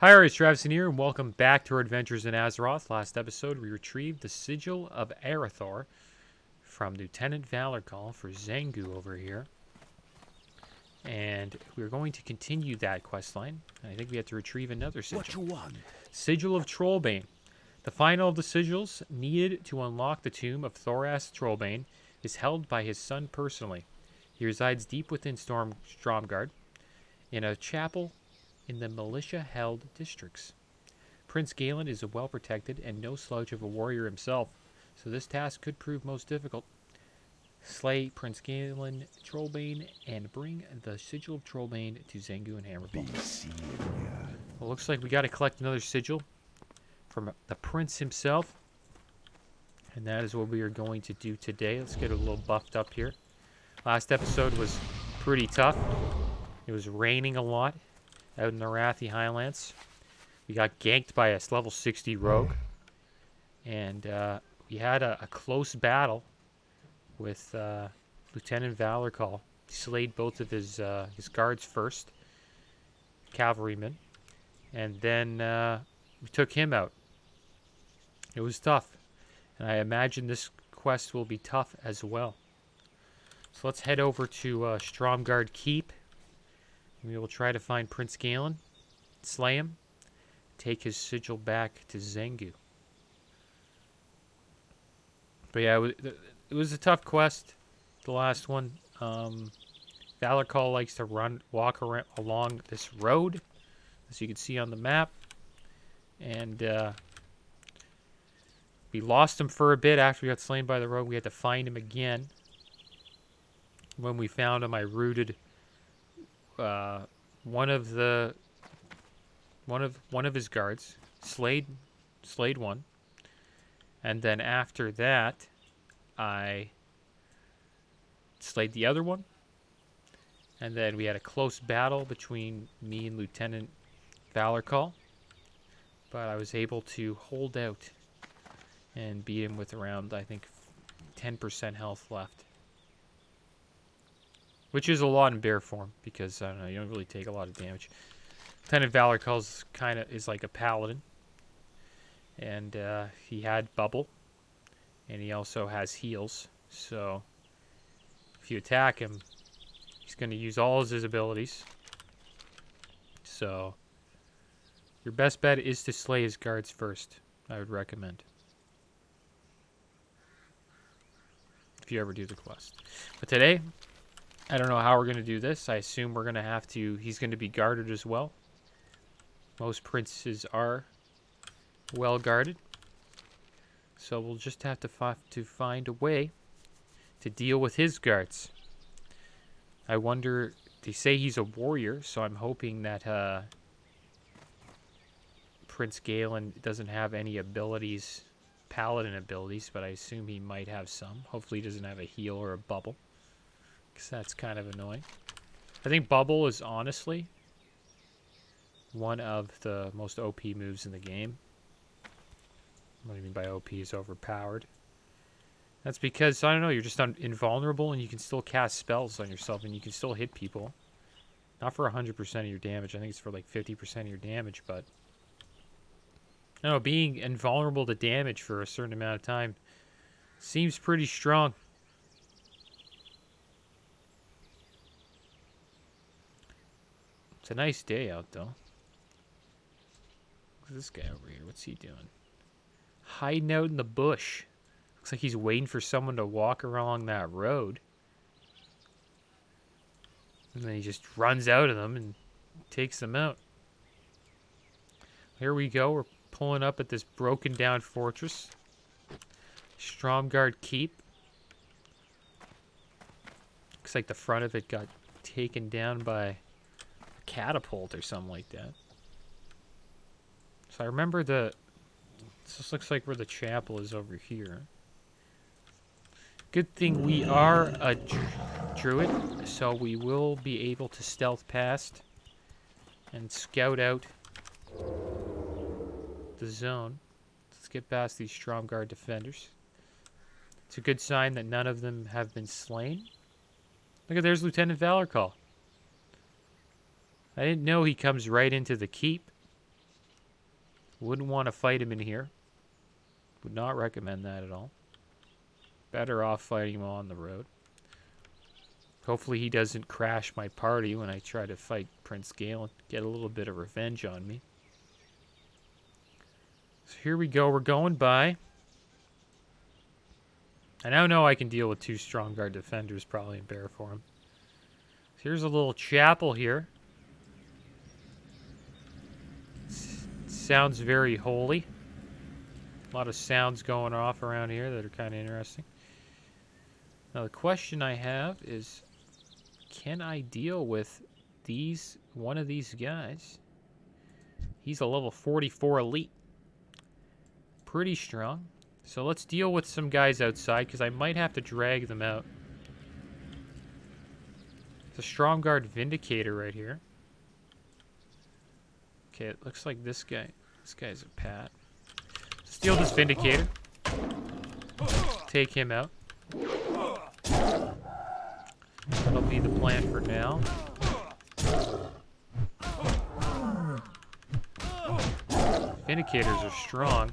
Hi, it's Travis here, and welcome back to our adventures in Azeroth. Last episode, we retrieved the Sigil of Arathor from Lieutenant Valorcall for Zengu over here. And we're going to continue that questline. I think we have to retrieve another sigil. What you want? Sigil of Trollbane. The final of the sigils needed to unlock the tomb of Thoras Trollbane is held by his son personally. He resides deep within Stromgarde in a chapel in the militia-held districts. Prince Galen is a well-protected and no slouch of a warrior himself, so this task could prove most difficult. Slay Prince Galen Trollbane and bring the Sigil of Trollbane to Zengu and Hammerball. Well, looks like we got to collect another sigil from the prince himself, and that is what we are going to do today. Let's get a little buffed up here. Last episode was pretty tough. It was raining a lot out in the Arathi Highlands. We got ganked by a level 60 rogue, and we had a close battle with Lieutenant Valorcall. He slayed both of his guards first, cavalrymen, and then we took him out. It was tough, and I imagine this quest will be tough as well. So let's head over to Stromgarde Keep. We will try to find Prince Galen, slay him, take his sigil back to Zengu. But yeah, it was a tough quest, the last one. Valorcall likes to walk around along this road, as you can see on the map. And we lost him for a bit after we got slain by the rogue. We had to find him again. When we found him, I rooted one of his guards, slayed one, and then after that, I slayed the other one, and then we had a close battle between me and Lieutenant Valorcall, but I was able to hold out and beat him with around, I think, 10% health left. Which is a lot in bear form, because, I don't know, you don't really take a lot of damage. Lieutenant Valorcall is like a paladin. And he had bubble. And he also has heals. So, if you attack him, he's going to use all of his abilities. So, your best bet is to slay his guards first, I would recommend. If you ever do the quest. But today, I don't know how we're going to do this. I assume we're going to have to... He's going to be guarded as well. Most princes are well guarded. So we'll just have to find a way to deal with his guards. I wonder... They say he's a warrior, so I'm hoping that Prince Galen doesn't have any abilities, paladin abilities, but I assume he might have some. Hopefully he doesn't have a heal or a bubble. That's kind of annoying. I think Bubble is honestly one of the most OP moves in the game. What I mean by OP is overpowered. That's because, I don't know, you're just invulnerable and you can still cast spells on yourself and you can still hit people. Not for 100% of your damage. I think it's for like 50% of your damage, but... I don't know, being invulnerable to damage for a certain amount of time seems pretty strong. It's a nice day out, though. Look at this guy over here. What's he doing? Hiding out in the bush. Looks like he's waiting for someone to walk along that road. And then he just runs out of them and takes them out. Here we go. We're pulling up at this broken down fortress. Stromgarde Keep. Looks like the front of it got taken down by... catapult or something like that. So I remember this looks like where the chapel is over here. Good thing we are a druid, so we will be able to stealth past and scout out the zone. Let's get past these Stromgarde defenders. It's a good sign that none of them have been slain. Look at, there's Lieutenant Valorcall. I didn't know he comes right into the keep. Wouldn't want to fight him in here. Would not recommend that at all. Better off fighting him on the road. Hopefully he doesn't crash my party when I try to fight Prince Gale and get a little bit of revenge on me. So here we go. We're going by. I now know I can deal with 2 strong guard defenders probably in bear form. So here's a little chapel here. Sounds very holy. A lot of sounds going off around here that are kind of interesting. Now the question I have is, can I deal with one of these guys? He's a level 44 elite. Pretty strong. So let's deal with some guys outside, because I might have to drag them out. It's a strong guard Vindicator right here. Okay, it looks like this guy's a Pat. Steal this Vindicator. Take him out. That'll be the plan for now. Vindicators are strong.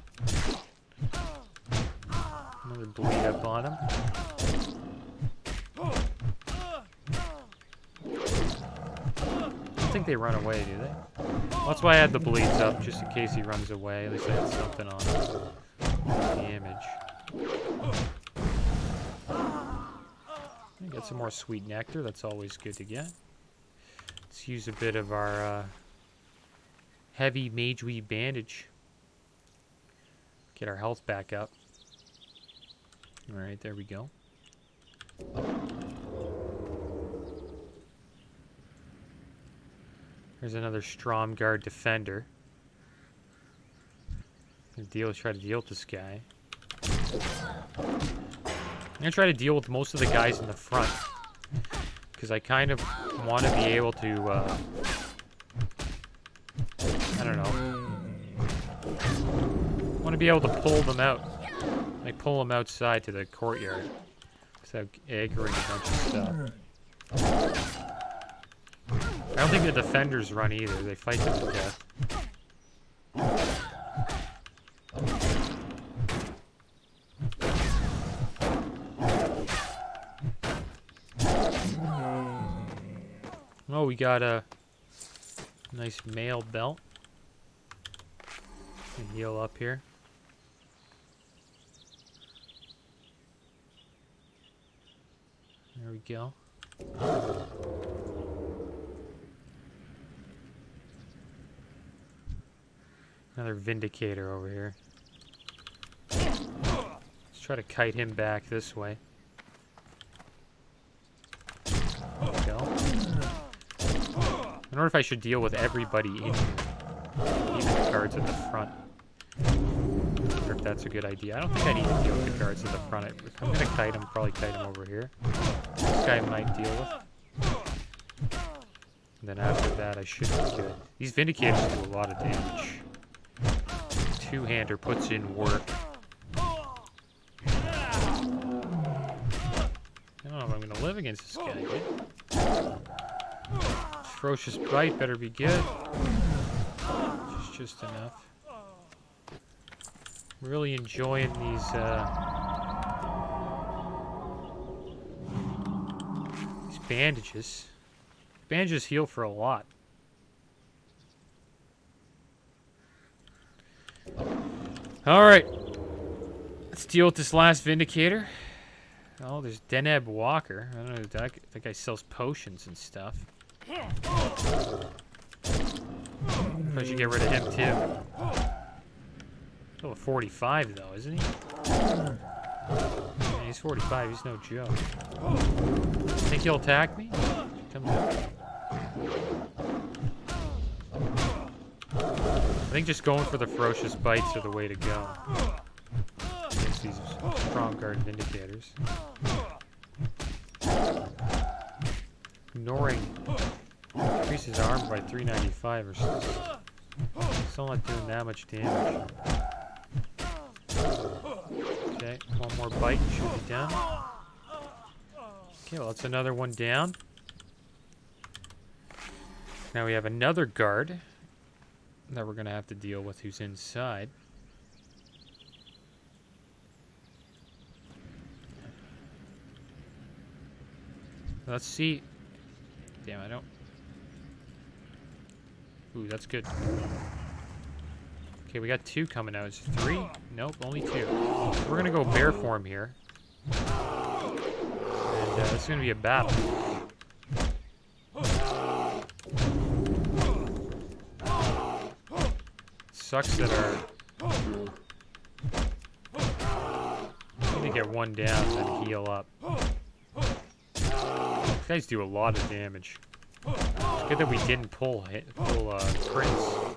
Another bleed up on him. I don't think they run away, do they? Well, that's why I had the bleeds up, just in case he runs away. At least I had something on him. Damage. Get some more sweet nectar. That's always good to get. Let's use a bit of our heavy mage weed bandage. Get our health back up. Alright, there we go. There's another Stromguard defender. Try to deal with this guy. I'm going to try to deal with most of the guys in the front. Because I kind of want to be able to, I don't know. I want to be able to pull them out. Like, pull them outside to the courtyard. Without aggroing a bunch of stuff. I don't think the defenders run either. They fight to the death. Oh, we got a nice mail belt. Can heal up here. There we go. Another Vindicator over here. Let's try to kite him back this way. There we go. I wonder if I should deal with everybody in here. Even the guards at the front. I wonder if that's a good idea. I don't think I need to deal with the guards at the front. If I'm going to kite him, probably kite him over here. This guy I might deal with. And then after that, I should be good. These Vindicators do a lot of damage. Two-hander puts in work. I don't know if I'm going to live against this guy, dude. Ferocious Bite better be good. Just enough. Really enjoying these bandages. Bandages heal for a lot. Alright. Let's deal with this last Vindicator. Oh, there's Deneb Walker. I don't know, that guy sells potions and stuff. I should get rid of him too. Oh, 45 though, isn't he? Yeah, he's 45, he's no joke. Think he'll attack me? Comes out. I think just going for the ferocious bites are the way to go. Against these strong guard Vindicators. Ignoring increases armor by 395 or still not doing that much damage. Okay, one more bite and should be done. Okay, well, that's another one down. Now we have another guard. that we're going to have to deal with who's inside. Let's see. Damn, I don't... Ooh, that's good. Okay, we got 2 coming out. Is it 3? Nope, only 2. We're going to go bear form here. And it's going to be a battle. Sucks that our... I need to get 1 down and then heal up. These guys do a lot of damage. It's good that we didn't pull crits.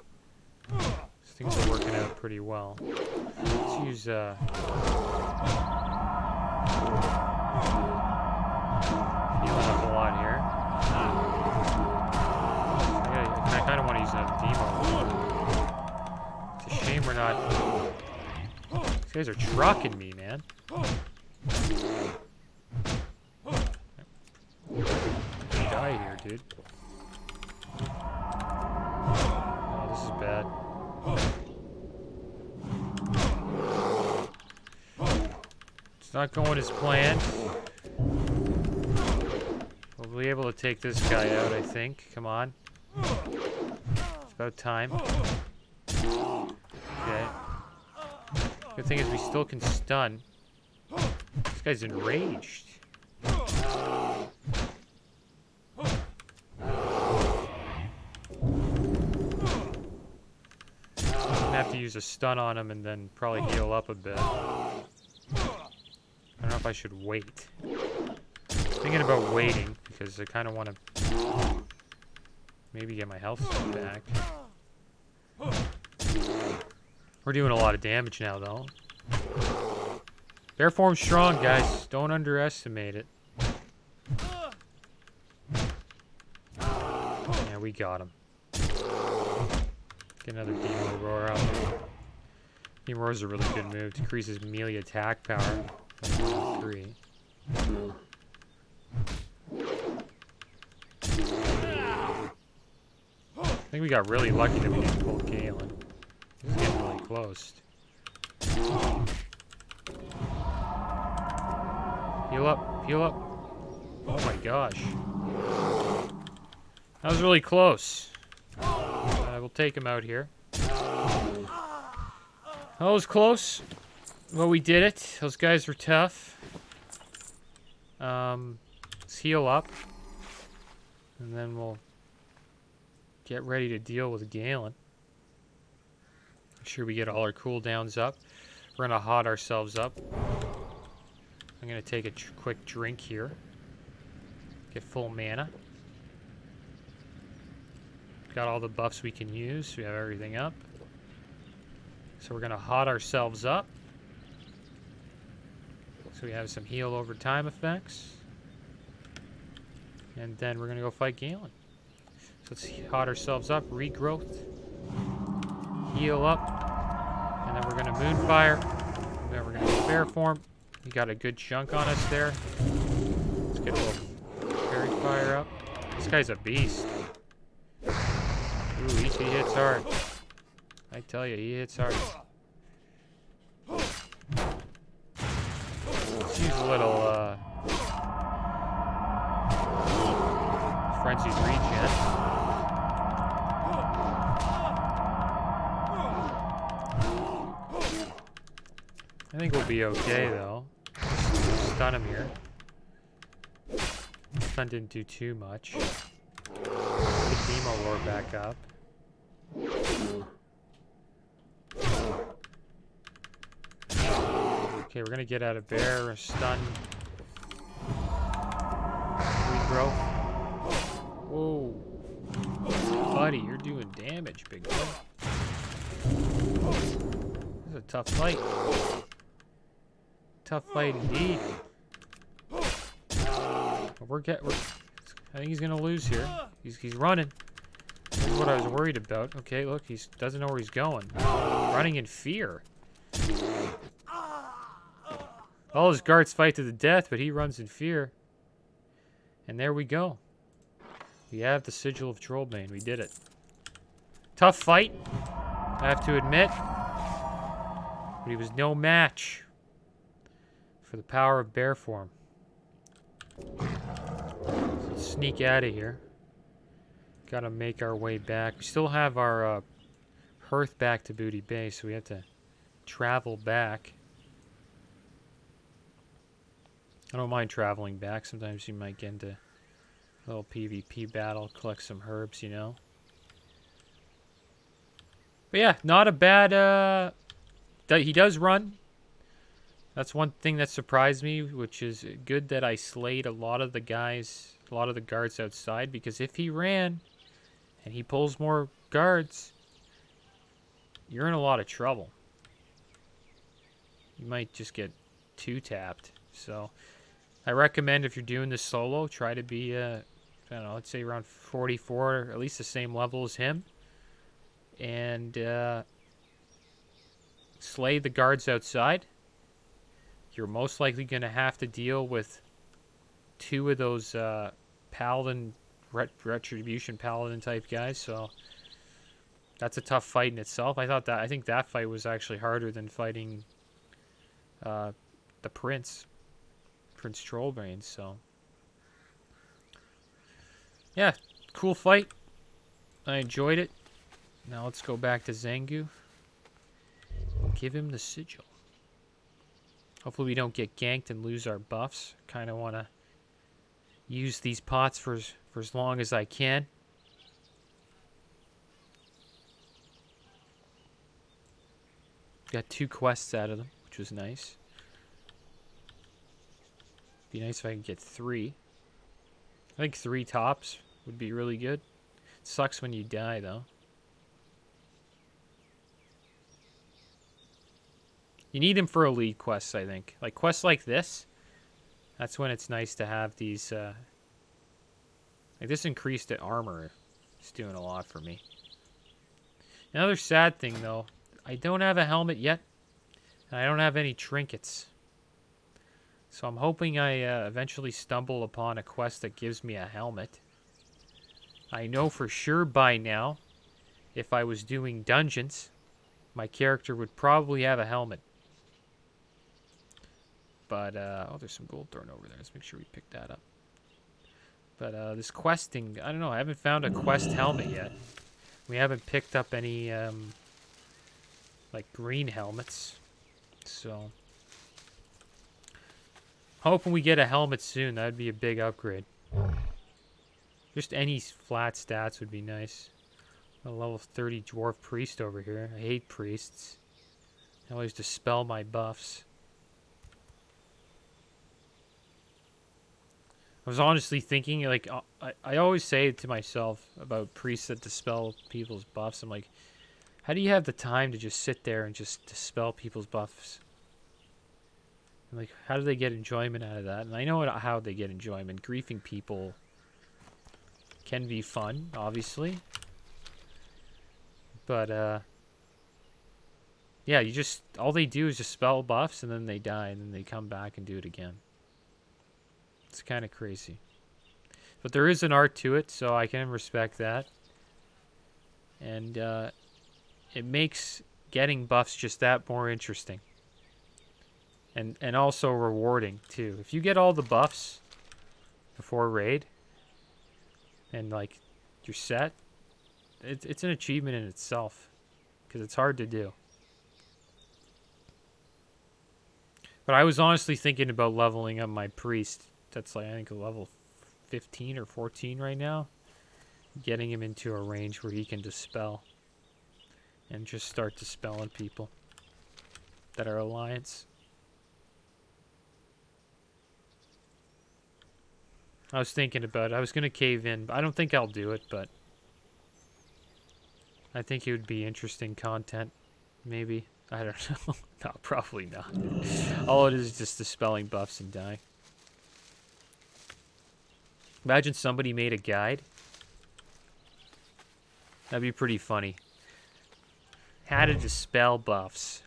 Things are working out pretty well. Let's use healing up a lot here. I kind of want to use another demo. It's a shame we're not... These guys are trucking me, man. Die here, dude. Oh, this is bad. It's not going as planned. We'll be able to take this guy out, I think. Come on. It's about time. Okay. Good thing is we still can stun. This guy's enraged. Have to use a stun on him and then probably heal up a bit. I don't know if I should wait. Thinking about waiting because I kind of want to maybe get my health back. We're doing a lot of damage now, though. Bear form's strong, guys. Don't underestimate it. Yeah, we got him. Get another Demon Roar out there. Demon Roar is a really good move. Decreases melee attack power from 1 to 3. I think we got really lucky that we didn't pull Galen. This is getting really close. Heal up, heal up. Oh my gosh. That was really close. We'll take him out here. That was close. Well, we did it. Those guys were tough. Let's heal up. And then we'll get ready to deal with Galen. Make sure we get all our cooldowns up. We're going to hot ourselves up. I'm going to take a quick drink here. Get full mana. Got all the buffs we can use. We have everything up. So we're going to hot ourselves up. So we have some heal over time effects. And then we're going to go fight Galen. So let's hot ourselves up. Regrowth. Heal up. And then we're going to Moonfire. And then we're going to go Bear Form. We got a good chunk on us there. Let's get a little Fairy Fire up. This guy's a beast. Ooh, he hits hard. I tell you, he hits hard. Let's use a little, Frenzied Regen. I think we'll be okay, though. Stun him here. Stun didn't do too much. Get Demo Roar back up. Okay, we're gonna get out of bear, stun. Regrowth. Whoa. Buddy, you're doing damage, big boy. This is a tough fight. Tough fight indeed. But I think he's gonna lose here. He's running. This is what I was worried about. Okay, look, he doesn't know where he's going. Running in fear. All his guards fight to the death, but he runs in fear. And there we go. We have the Sigil of Trollbane. We did it. Tough fight, I have to admit. But he was no match for the power of bear form. Let's sneak out of here. Gotta make our way back. We still have our hearth back to Booty Bay, so we have to travel back. I don't mind traveling back. Sometimes you might get into a little PvP battle, collect some herbs, you know. But yeah, not a bad... he does run. That's one thing that surprised me, which is good that I slayed a lot of the guys, a lot of the guards outside, because if he ran and he pulls more guards, you're in a lot of trouble. You might just get two-tapped. So I recommend if you're doing this solo, try to be, I don't know, let's say around 44, or at least the same level as him. And slay the guards outside. You're most likely going to have to deal with two of those paladin, retribution paladin type guys. So that's a tough fight in itself. I think that fight was actually harder than fighting the Prince Trollbane. So yeah, cool fight. I enjoyed it. Now let's go back to Zangu. Give him the sigil. Hopefully we don't get ganked and lose our buffs. Kind of want to use these pots for as long as I can. Got 2 quests out of them, which was nice. Be nice if I could get 3. I think 3 tops would be really good. It sucks when you die, though. You need him for elite quests, I think. Like quests like this, that's when it's nice to have these. Like this increased armor. It's doing a lot for me. Another sad thing, though, I don't have a helmet yet, and I don't have any trinkets. So I'm hoping I eventually stumble upon a quest that gives me a helmet. I know for sure by now, if I was doing dungeons, my character would probably have a helmet. But, oh, there's some gold thrown over there. Let's make sure we pick that up. But this questing, I don't know. I haven't found a quest helmet yet. We haven't picked up any, like, green helmets. So, hoping we get a helmet soon. That would be a big upgrade. Just any flat stats would be nice. A level 30 dwarf priest over here. I hate priests. They always dispel my buffs. I was honestly thinking, like, I always say it to myself about priests that dispel people's buffs. I'm like, how do you have the time to just sit there and just dispel people's buffs? And like, how do they get enjoyment out of that? And I know how they get enjoyment. Griefing people can be fun, obviously. But, yeah, you just, all they do is just spell buffs and then they die and then they come back and do it again. It's kind of crazy. But there is an art to it, so I can respect that. And it makes getting buffs just that more interesting. And also rewarding, too. If you get all the buffs before raid, and, like, you're set, it's an achievement in itself. Because it's hard to do. But I was honestly thinking about leveling up my priest. That's like, I think, a level 15 or 14 right now. Getting him into a range where he can dispel. And just start dispelling people that are alliance. I was thinking about it. I was going to cave in. I don't think I'll do it, but I think it would be interesting content. Maybe. I don't know. No, probably not. All it is just dispelling buffs and dying. Imagine somebody made a guide. That'd be pretty funny. How to dispel buffs.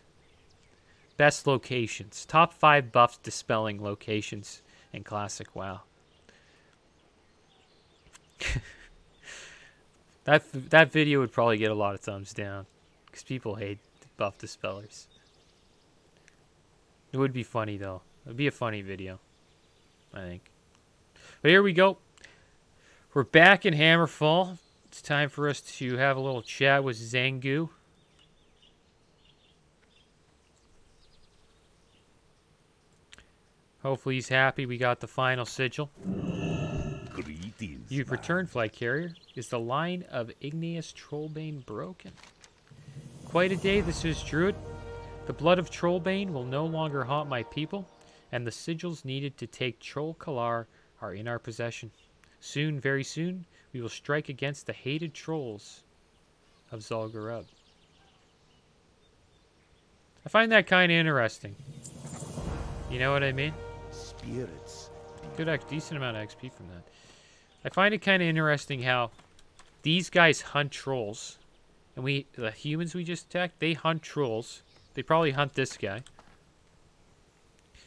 Best locations. Top 5 buffs dispelling locations in Classic WoW. That video would probably get a lot of thumbs down. Because people hate buff dispellers. It would be funny, though. It would be a funny video, I think. But here we go. We're back in Hammerfall. It's time for us to have a little chat with Zangu. Hopefully he's happy we got the final sigil. Greetings, You've returned, Flight Carrier. Is the line of Igneous Trollbane broken? Quite a day this is, Druid. The blood of Trollbane will no longer haunt my people, and the sigils needed to take Troll Kalar are in our possession. Soon, very soon, we will strike against the hated trolls of Zul'Gurub. I find that kind of interesting. You know what I mean? spirits. Good, decent amount of XP from that. I find it kind of interesting how these guys hunt trolls, and the humans we just attacked, they hunt trolls. They probably hunt this guy,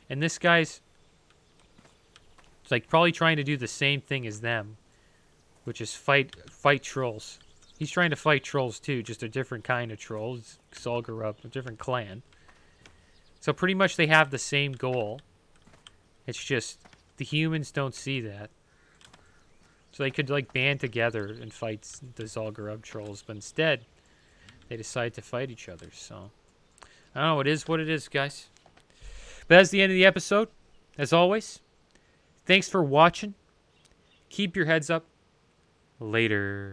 and this guy's like probably trying to do the same thing as them, which is fight trolls. He's trying to fight trolls too, just a different kind of trolls. Zul'Gurub, a different clan. So pretty much they have the same goal. It's just the humans don't see that. So they could like band together and fight the Zul'Gurub trolls, but instead they decide to fight each other. So I don't know, it is what it is, guys. But that's the end of the episode. As always, thanks for watching. Keep your heads up. Later.